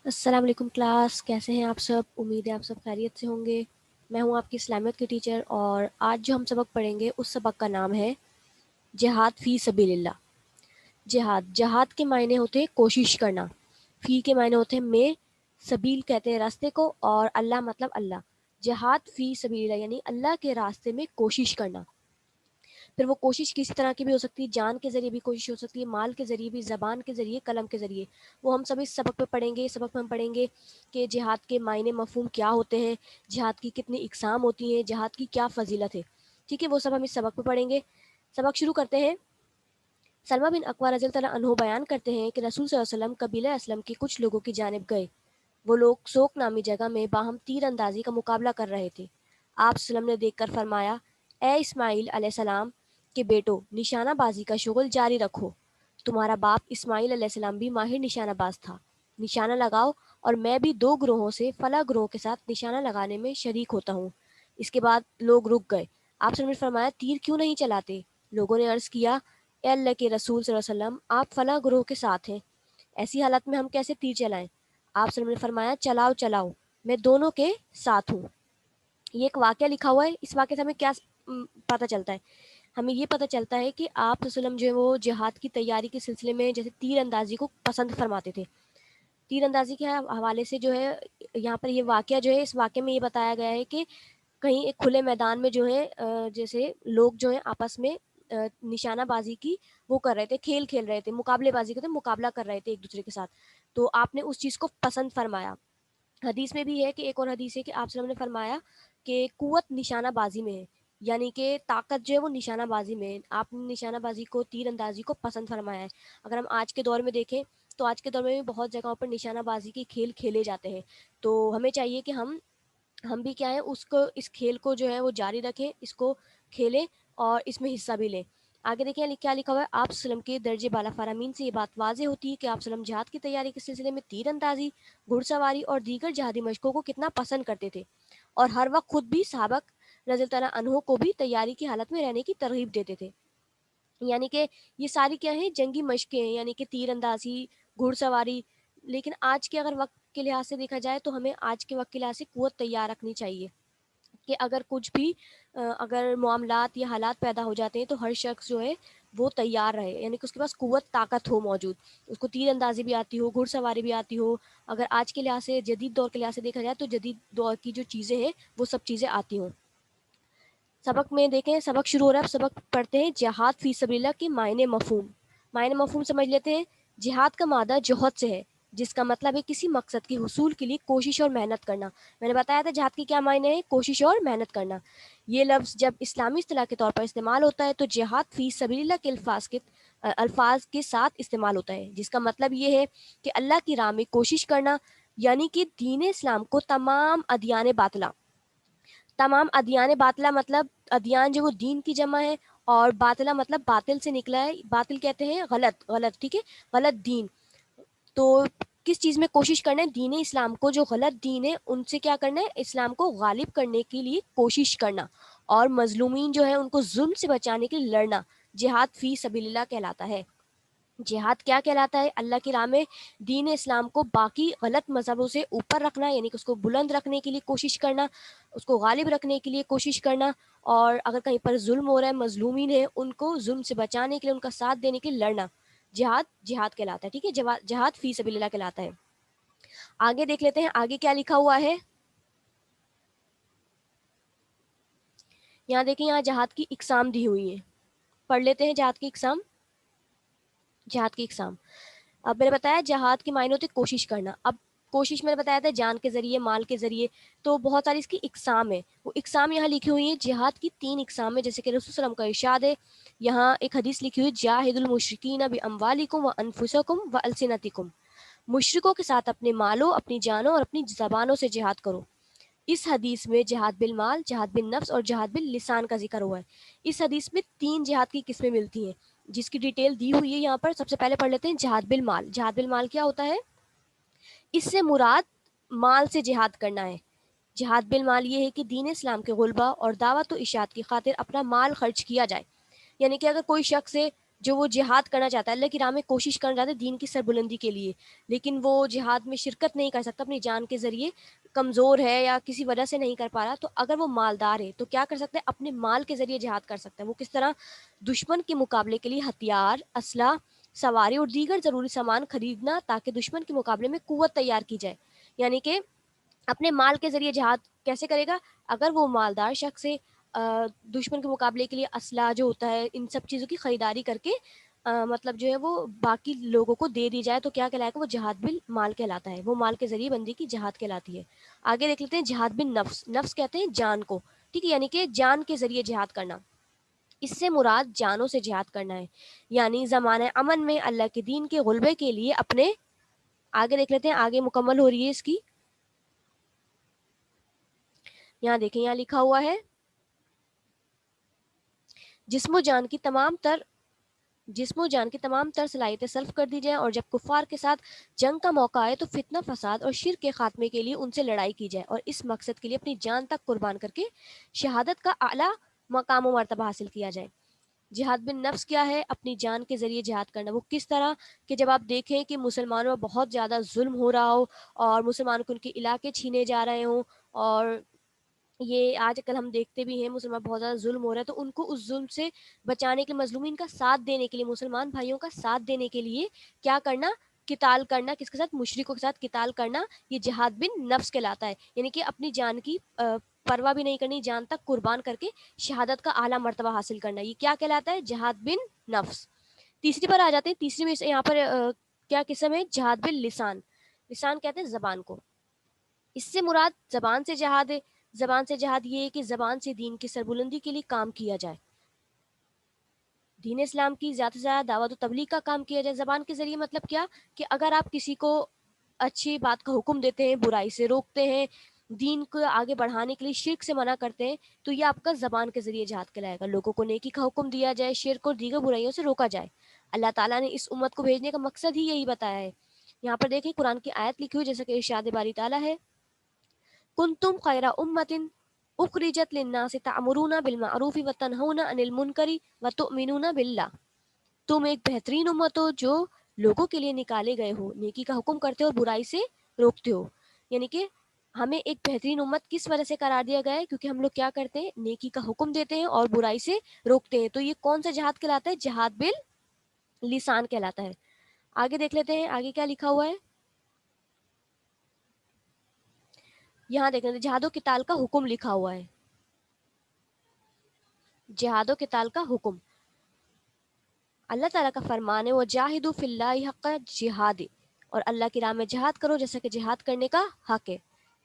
السلام علیکم کلاس، کیسے ہیں آپ سب؟ امید ہے آپ سب خیریت سے ہوں گے۔ میں ہوں آپ کی اسلامیت کی ٹیچر، اور آج جو ہم سبق پڑھیں گے اس سبق کا نام ہے جہاد فی سبیل اللہ۔ جہاد کے معنی ہوتے ہیں کوشش کرنا، فی کے معنی ہوتے ہیں میں، سبیل کہتے ہیں راستے کو، اور اللہ مطلب اللہ۔ جہاد فی سبیل اللہ یعنی اللہ کے راستے میں کوشش کرنا۔ پھر وہ کوشش کسی طرح کی بھی ہو سکتی ہے، جان کے ذریعے بھی کوشش ہو سکتی ہے، مال کے ذریعے بھی، زبان کے ذریعے، قلم کے ذریعے۔ وہ ہم سب اس سبق پہ پڑھیں گے۔ اس سبق میں ہم پڑھیں گے کہ جہاد کے معنی مفہوم کیا ہوتے ہیں، جہاد کی کتنی اقسام ہوتی ہیں، جہاد کی کیا فضیلت ہے، ٹھیک ہے؟ وہ سب ہم اس سبق پہ پڑھیں گے۔ سبق شروع کرتے ہیں۔ سلمہ بن اکوع رضی اللہ عنہ بیان کرتے ہیں کہ رسول صلی اللہ علیہ وسلم قبیلہ اسلم کے کچھ لوگوں کی جانب گئے۔ وہ لوگ سوک نامی جگہ میں باہم تیر اندازی کا مقابلہ کر رہے تھے۔ آپ صلی اللہ علیہ وسلم نے دیکھ کر فرمایا، اے اسماعیل علیہ السلام کہ بیٹو، نشانہ بازی کا شغل جاری رکھو۔ تمہارا باپ اسماعیل علیہ السلام بھی ماہر نشانہ باز تھا۔ نشانہ لگاؤ، اور میں بھی دو گروہوں سے فلاں گروہ کے ساتھ نشانہ لگانے میں شریک ہوتا ہوں۔ اس کے بعد لوگ رک گئے۔ آپ صلی اللہ علیہ وسلم نے فرمایا، تیر کیوں نہیں چلاتے؟ لوگوں نے عرض کیا، اے اللہ کے رسول صلی اللہ علیہ وسلم، آپ فلاں گروہ کے ساتھ ہیں، ایسی حالت میں ہم کیسے تیر چلائیں؟ آپ صلی اللہ علیہ وسلم نے فرمایا، چلاؤ چلاؤ، میں دونوں کے ساتھ ہوں۔ یہ ایک واقعہ لکھا ہوا ہے۔ اس واقعے سے ہمیں کیا پتہ چلتا ہے؟ ہمیں یہ پتہ چلتا ہے کہ آپ صلی اللہ علیہ وسلم جو ہے وہ جہاد کی تیاری کے سلسلے میں جیسے تیر اندازی کو پسند فرماتے تھے۔ تیر اندازی کے حوالے سے جو ہے یہاں پر یہ واقعہ جو ہے، اس واقعے میں یہ بتایا گیا ہے کہ کہیں ایک کھلے میدان میں جو ہے جیسے لوگ جو ہیں آپس میں نشانہ بازی کی وہ کر رہے تھے، کھیل رہے تھے، مقابلے بازی کرتے، مقابلہ کر رہے تھے ایک دوسرے کے ساتھ، تو آپ نے اس چیز کو پسند فرمایا۔ حدیث میں بھی ہے کہ ایک اور حدیث ہے کہ آپ صلی اللہ علیہ وسلم نے فرمایا کہ قوت نشانہ بازی میں ہے، یعنی کہ طاقت جو ہے وہ نشانہ بازی میں ہے۔ آپ نے نشانہ بازی کو، تیر اندازی کو پسند فرمایا ہے۔ اگر ہم آج کے دور میں دیکھیں تو آج کے دور میں بھی بہت جگہوں پر نشانہ بازی کے کھیل کھیلے جاتے ہیں، تو ہمیں چاہیے کہ ہم بھی کیا ہے اس کھیل کو جو ہے وہ جاری رکھیں، اس کو کھیلیں اور اس میں حصہ بھی لیں۔ آگے دیکھیں کیا لکھا ہوا ہے۔ آپ وسلم کے درجے بالا فرامین سے یہ بات واضح ہوتی ہے کہ آپ وسلم جہاد کی تیاری کے سلسلے میں تیر اندازی، گھڑ سواری اور دیگر جہادی مشقوں کو کتنا پسند کرتے تھے، اور ہر وقت خود بھی سابق رضی اللہ عنہ کو بھی تیاری کی حالت میں رہنے کی ترغیب دیتے تھے۔ یعنی کہ یہ ساری کیا ہیں؟ جنگی مشقیں ہیں، یعنی کہ تیر اندازی، گھڑ سواری۔ لیکن آج کے اگر وقت کے لحاظ سے دیکھا جائے تو ہمیں آج کے وقت کے لحاظ سے قوت تیار رکھنی چاہیے کہ اگر کچھ بھی اگر معاملات یا حالات پیدا ہو جاتے ہیں تو ہر شخص جو ہے وہ تیار رہے، یعنی کہ اس کے پاس قوت طاقت ہو موجود، اس کو تیر اندازی بھی آتی ہو، گھڑ سواری بھی آتی ہو۔ اگر آج کے لحاظ سے، جدید دور کے لحاظ سے دیکھا جائے تو جدید دور کی جو چیزیں ہیں وہ سب چیزیں آتی ہوں۔ سبق میں دیکھیں، سبق شروع ہو رہا ہے، اب سبق پڑھتے ہیں جہاد فی سبیل اللہ کے معنی مفہوم۔ معنی مفہوم سمجھ لیتے ہیں۔ جہاد کا مادہ جوہد سے ہے، جس کا مطلب ہے کسی مقصد کے حصول کے لیے کوشش اور محنت کرنا۔ میں نے بتایا تھا جہاد کی کیا معنی ہے، کوشش اور محنت کرنا۔ یہ لفظ جب اسلامی اصطلاح کے طور پر استعمال ہوتا ہے تو جہاد فی سبیل اللہ کے الفاظ کے ساتھ استعمال ہوتا ہے، جس کا مطلب یہ ہے کہ اللہ کی راہ میں کوشش کرنا، یعنی کہ دین اسلام کو تمام ادیان باطلہ مطلب ادیان جو وہ دین کی جمع ہے، اور باطلہ مطلب باطل سے نکلا ہے، باطل کہتے ہیں غلط، ٹھیک ہے، غلط دین۔ تو کس چیز میں کوشش کرنا ہے؟ دین اسلام کو، جو غلط دین ہے ان سے کیا کرنا ہے؟ اسلام کو غالب کرنے کے لیے کوشش کرنا، اور مظلومین جو ہے ان کو ظلم سے بچانے کے لیے لڑنا، جہاد فی سبیل اللہ کہلاتا ہے۔ جہاد کیا کہلاتا ہے؟ اللہ کی راہ میں دین اسلام کو باقی غلط مذہبوں سے اوپر رکھنا، یعنی کہ اس کو بلند رکھنے کے لیے کوشش کرنا، اس کو غالب رکھنے کے لیے کوشش کرنا، اور اگر کہیں پر ظلم ہو رہا ہے، مظلومین ہیں، ان کو ظلم سے بچانے کے لیے، ان کا ساتھ دینے کے لیے لڑنا، جہاد کہلاتا ہے، ٹھیک ہے، جہاد فی سبیل اللہ کہلاتا ہے۔ آگے دیکھ لیتے ہیں آگے کیا لکھا ہوا ہے۔ یہاں دیکھیں، یہاں جہاد کی اقسام دی ہوئی ہیں، پڑھ لیتے ہیں جہاد کی اقسام۔ اب میں نے بتایا جہاد کے معنی ہوتے کوشش کرنا۔ اب کوشش میں نے بتایا تھا جان کے ذریعے، مال کے ذریعے، تو بہت ساری اس کی اقسام ہے۔ وہ اقسام یہاں لکھی ہوئی ہیں، جہاد کی 3 اقسام ہے، جیسے کہ رسول صلی اللہ علیہ وسلم کا ارشاد ہے۔ یہاں ایک حدیث لکھی ہوئی، جاہد المشرکین باموالکم وانفسکم والسنتکم، مشرکوں کے ساتھ اپنے مالوں، اپنی جانوں اور اپنی زبانوں سے جہاد کرو۔ اس حدیث میں جہاد بالمال، جہاد بالنفس اور جہاد باللسان کا ذکر ہوا ہے۔ اس حدیث میں 3 جہاد کی قسمیں ملتی ہیں، جس کی ڈیٹیل دی ہوئی ہے یہاں پر۔ سب سے پہلے پڑھ لیتے ہیں جہاد بالمال۔ جہاد بالمال کیا ہوتا ہے؟ اس سے مراد مال سے جہاد کرنا ہے۔ جہاد بالمال یہ ہے کہ دین اسلام کے غلبہ اور دعوت و اشاعت کی خاطر اپنا مال خرچ کیا جائے، یعنی کہ اگر کوئی شخص ہے جو وہ جہاد کرنا چاہتا ہے، اللہ کی راہ میں کوشش کرنا چاہتا ہے دین کی سربلندی کے لیے، لیکن وہ جہاد میں شرکت نہیں کر سکتا، اپنی جان کے ذریعے کمزور ہے یا کسی وجہ سے نہیں کر پا رہا، تو اگر وہ مالدار ہے تو کیا کر سکتا ہے؟ اپنے مال کے ذریعے جہاد کر سکتا ہے۔ وہ کس طرح؟ دشمن کے مقابلے کے لیے ہتھیار، اسلحہ، سواری اور دیگر ضروری سامان خریدنا تاکہ دشمن کے مقابلے میں قوت تیار کی جائے، یعنی کہ اپنے مال کے ذریعے جہاد کیسے کرے گا؟ اگر وہ مالدار شخص ہے، دشمن کے مقابلے کے لیے اسلحہ جو ہوتا ہے ان سب چیزوں کی خریداری کر کے مطلب جو ہے وہ باقی لوگوں کو دے دی جائے، تو کیا کہلائے گا؟ وہ جہاد بال مال کہلاتا ہے، وہ مال کے ذریعے بندی کی جہاد کہلاتی ہے۔ آگے دیکھ لیتے ہیں جہاد بن نفس، نفس کہتے ہیں جان کو، ٹھیک ہے، یعنی کہ جان کے ذریعے جہاد کرنا، اس سے مراد جانوں سے جہاد کرنا ہے، یعنی زمانہ امن میں اللہ کے دین کے غلبے کے لیے اپنے، آگے دیکھ لیتے ہیں، آگے مکمل ہو رہی ہے اس کی، یہاں دیکھیں یہاں لکھا ہوا ہے جسم و جان کی تمام تر صلاحیتیں سلف کر دی جائیں، اور جب کفار کے ساتھ جنگ کا موقع آئے تو فتنہ فساد اور شرک کے خاتمے کے لیے ان سے لڑائی کی جائے، اور اس مقصد کے لیے اپنی جان تک قربان کر کے شہادت کا اعلیٰ مقام و مرتبہ حاصل کیا جائے۔ جہاد بن نفس کیا ہے؟ اپنی جان کے ذریعے جہاد کرنا۔ وہ کس طرح کہ جب آپ دیکھیں کہ مسلمانوں پر بہت زیادہ ظلم ہو رہا ہو اور مسلمانوں کو ان کے علاقے چھینے جا رہے ہوں، اور یہ آج کل ہم دیکھتے بھی ہیں مسلمان بہت زیادہ ظلم ہو رہا ہے، تو ان کو اس ظلم سے بچانے کے، مظلومین کا ساتھ دینے کے لیے، مسلمان بھائیوں کا ساتھ دینے کے لیے کیا کرنا؟ قتال کرنا، کس کے ساتھ؟ مشرکوں کے ساتھ قتال کرنا، یہ جہاد بن نفس کہلاتا ہے، یعنی کہ اپنی جان کی پرواہ بھی نہیں کرنی، جان تک قربان کر کے شہادت کا اعلیٰ مرتبہ حاصل کرنا، یہ کیا کہلاتا ہے؟ جہاد بن نفس۔ تیسری پر آ جاتے ہیں، تیسری میں یہاں پر کیا قسم ہے؟ جہاد بن لسان، لسان کہتے ہیں زبان کو، اس سے مراد زبان سے جہاد ہے۔ زبان سے جہاد یہ ہے کہ زبان سے دین کی سربلندی کے لیے کام کیا جائے، دین اسلام کی زیادہ سے زیادہ دعوت و تبلیغ کا کام کیا جائے زبان کے ذریعے۔ مطلب کیا کہ اگر آپ کسی کو اچھی بات کا حکم دیتے ہیں، برائی سے روکتے ہیں، دین کو آگے بڑھانے کے لیے شرک سے منع کرتے ہیں، تو یہ آپ کا زبان کے ذریعے جہاد کہلائے گا۔ لوگوں کو نیکی کا حکم دیا جائے، شرک اور دیگر برائیوں سے روکا جائے۔ اللہ تعالیٰ نے اس امت کو بھیجنے کا مقصد ہی یہی بتایا ہے۔ یہاں پر دیکھیں قرآن کی آیت لکھی ہوئی، جیسا کہ ارشاد باری تعالیٰ ہے، کنتم خیر امت اخرجت للناس تعمرون بالمعروف وتنہون عن المنکر وتؤمنون باللہ، تم ایک بہترین امت ہو جو لوگوں کے لیے نکالے گئے ہو، نیکی کا حکم کرتے ہو اور برائی سے روکتے ہو، یعنی کہ ہمیں ایک بہترین امت کس وجہ سے قرار دیا گیا ہے؟ کیونکہ ہم لوگ کیا کرتے ہیں؟ نیکی کا حکم دیتے ہیں اور برائی سے روکتے ہیں، تو یہ کون سا جہاد کہلاتا ہے؟ جہاد باللسان کہلاتا ہے۔ آگے دیکھ لیتے ہیں آگے کیا لکھا ہوا ہے، یہاں دیکھ لیتے ہیں جہاد و قتال کا حکم لکھا ہوا ہے، جہاد و قتال کا حکم، اللہ تعالیٰ کا فرمان ہے وَجَاهِدُوا فِي اللَّهِ حَقَّ جِهَادِ، اور اللہ کی راہ میں جہاد کرو جیسا کہ جہاد کرنے کا حق ہے۔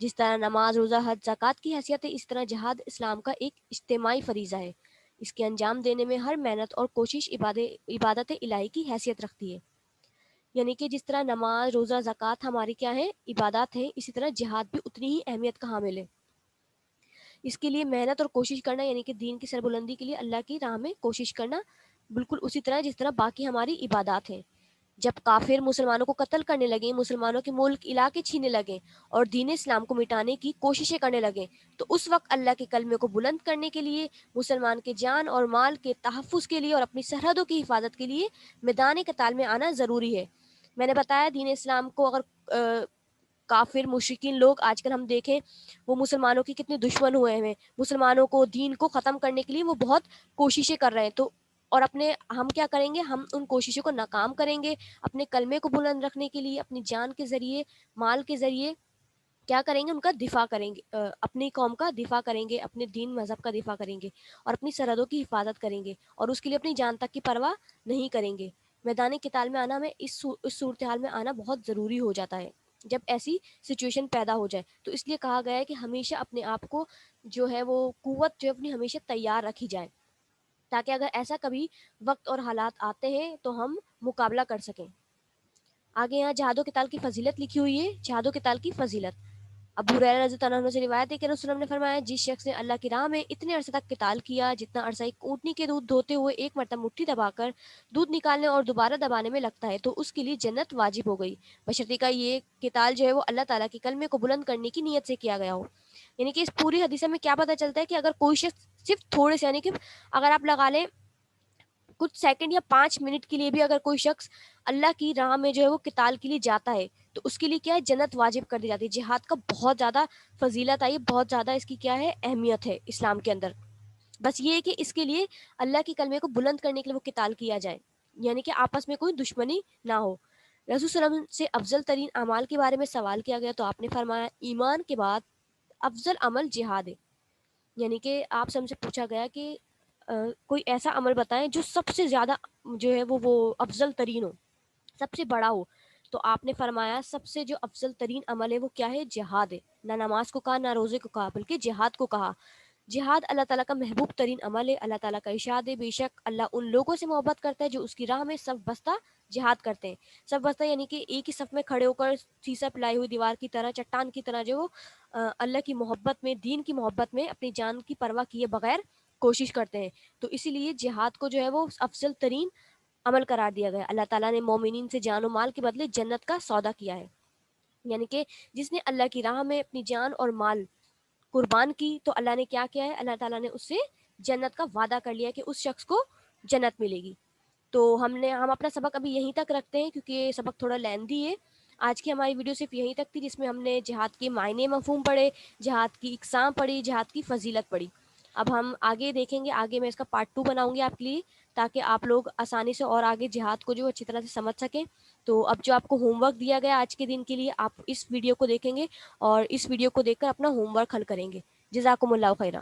جس طرح نماز، روزہ، حج، زکوٰۃ کی حیثیت ہے، اس طرح جہاد اسلام کا ایک اجتماعی فریضہ ہے، اس کے انجام دینے میں ہر محنت اور کوشش عبادت الہی کی حیثیت رکھتی ہے، یعنی کہ جس طرح نماز، روزہ، زکوٰۃ ہماری کیا ہے؟ عبادات ہیں، اسی طرح جہاد بھی اتنی ہی اہمیت کا حامل ہے۔ اس کے لیے محنت اور کوشش کرنا، یعنی کہ دین کی سربلندی کے لیے اللہ کی راہ میں کوشش کرنا، بالکل اسی طرح جس طرح باقی ہماری عبادات ہیں۔ جب کافر مسلمانوں کو قتل کرنے لگے، مسلمانوں کے ملک علاقے چھینے لگے اور دین اسلام کو مٹانے کی کوششیں کرنے لگے، تو اس وقت اللہ کے کلمے کو بلند کرنے کے لیے، مسلمان کے جان اور مال کے تحفظ کے لیے اور اپنی سرحدوں کی حفاظت کے لیے میدان قتال میں آنا ضروری ہے۔ میں نے بتایا دین اسلام کو اگر کافر مشرکین لوگ آج کل ہم دیکھیں وہ مسلمانوں کی کتنے دشمن ہوئے ہیں، مسلمانوں کو دین کو ختم کرنے کے لیے وہ بہت کوششیں کر رہے ہیں، تو اور اپنے ہم کیا کریں گے؟ ہم ان کوششوں کو ناکام کریں گے، اپنے کلمے کو بلند رکھنے کے لیے اپنی جان کے ذریعے، مال کے ذریعے کیا کریں گے؟ ان کا دفاع کریں گے، اپنی قوم کا دفاع کریں گے، اپنے دین مذہب کا دفاع کریں گے اور اپنی سرحدوں کی حفاظت کریں گے، اور اس کے لیے اپنی جان تک کی پرواہ نہیں کریں گے۔ میدان قتال میں آنا، میں اس صورتحال میں آنا بہت ضروری ہو جاتا ہے جب ایسی سچویشن پیدا ہو جائے، تو اس لیے کہا گیا ہے کہ ہمیشہ اپنے آپ کو جو ہے وہ قوت جو اپنی ہمیشہ تیار رکھی جائے، تاکہ اگر ایسا کبھی وقت اور حالات آتے ہیں تو ہم مقابلہ کر سکیں۔ آگے یہاں جہاد و قتال کی فضیلت لکھی ہوئی ہے، جہاد و قتال کی فضیلت، ابو ہریرہ رضی اللہ عنہ سے روایت ہے کہ رسول اللہ صلی اللہ علیہ وسلم نے فرمایا، جس شخص نے اللہ کی راہ میں اتنے عرصے تک قتال کیا جتنا عرصہ ایک اونٹنی کے دودھ دھوتے ہوئے ایک مرتبہ مٹھی دبا کر دودھ نکالنے اور دوبارہ دبانے میں لگتا ہے، تو اس کے لیے جنت واجب ہو گئی، بشرطیکہ کا یہ قتال جو ہے وہ اللہ تعالیٰ کے کلمے کو بلند کرنے کی نیت سے کیا گیا ہو۔ یعنی کہ اس پوری حدیث میں کیا پتہ چلتا ہے کہ اگر کوئی شخص صرف تھوڑے سے، یعنی کہ اگر آپ لگا لیں کچھ سیکنڈ یا 5 منٹ کے لیے بھی اگر کوئی شخص اللہ کی راہ میں جو ہے وہ قتال کے لیے جاتا ہے تو اس کے لیے کیا ہے جنت واجب کر دی جاتی ہے. جہاد کا بہت زیادہ فضیلت آئی، بہت زیادہ اس کی کیا ہے اہمیت ہے اسلام کے اندر. بس یہ ہے کہ اس کے لیے اللہ کے کلمے کو بلند کرنے کے لیے وہ قتال کیا جائے، یعنی کہ آپس میں کوئی دشمنی نہ ہو. رسول صلی اللہ علیہ وسلم سے افضل ترین اعمال کے بارے میں سوال کیا گیا تو آپ نے فرمایا ایمان کے بعد افضل عمل جہاد ہے. یعنی کہ آپ سے ہم سے پوچھا گیا کہ کوئی ایسا عمل بتائیں جو سب سے زیادہ جو ہے وہ افضل ترین ہو، سب سے بڑا ہو. تو آپ نے فرمایا سب سے جو افضل ترین عمل ہے وہ کیا ہے؟ جہاد ہے. نہ نماز کو کہا نہ روزے کو کہا بلکہ جہاد کو کہا. جہاد اللہ تعالیٰ کا محبوب ترین عمل ہے. اللہ تعالیٰ کا ارشاد ہے بے شک اللہ ان لوگوں سے محبت کرتا ہے جو اس کی راہ میں صف بستہ جہاد کرتے ہیں. صف بستہ یعنی کہ ایک ہی صف میں کھڑے ہو کر سیسا پلائی ہوئی دیوار کی طرح، چٹان کی طرح جو اللہ کی محبت میں، دین کی محبت میں اپنی جان کی پرواہ کیے بغیر کوشش کرتے ہیں. تو اسی لیے جہاد کو جو ہے وہ افضل ترین عمل قرار دیا گیا. اللہ تعالیٰ نے مومنین سے جان و مال کے بدلے جنت کا سودا کیا ہے. یعنی کہ جس نے اللہ کی راہ میں اپنی جان اور مال قربان کی تو اللہ نے کیا کیا ہے؟ اللہ تعالیٰ نے اس سے جنت کا وعدہ کر لیا کہ اس شخص کو جنت ملے گی. تو ہم اپنا سبق ابھی یہیں تک رکھتے ہیں کیونکہ یہ سبق تھوڑا لیندی ہے. آج کی ہماری ویڈیو صرف یہیں تک تھی جس میں ہم نے جہاد کے معنی مفہوم پڑھے، جہاد کی اقسام پڑھی، جہاد کی فضیلت پڑھی. اب ہم آگے دیکھیں گے، آگے میں اس کا پارٹ 2 بناؤں گی آپ کے لیے تاکہ آپ لوگ آسانی سے اور آگے جہاد کو جو اچھی طرح سے سمجھ سکیں. تو اب جو آپ کو ہوم ورک دیا گیا آج کے دن کے لیے، آپ اس ویڈیو کو دیکھیں گے اور اس ویڈیو کو دیکھ کر اپنا ہوم ورک حل کریں گے. جزاکم اللہ خیرہ.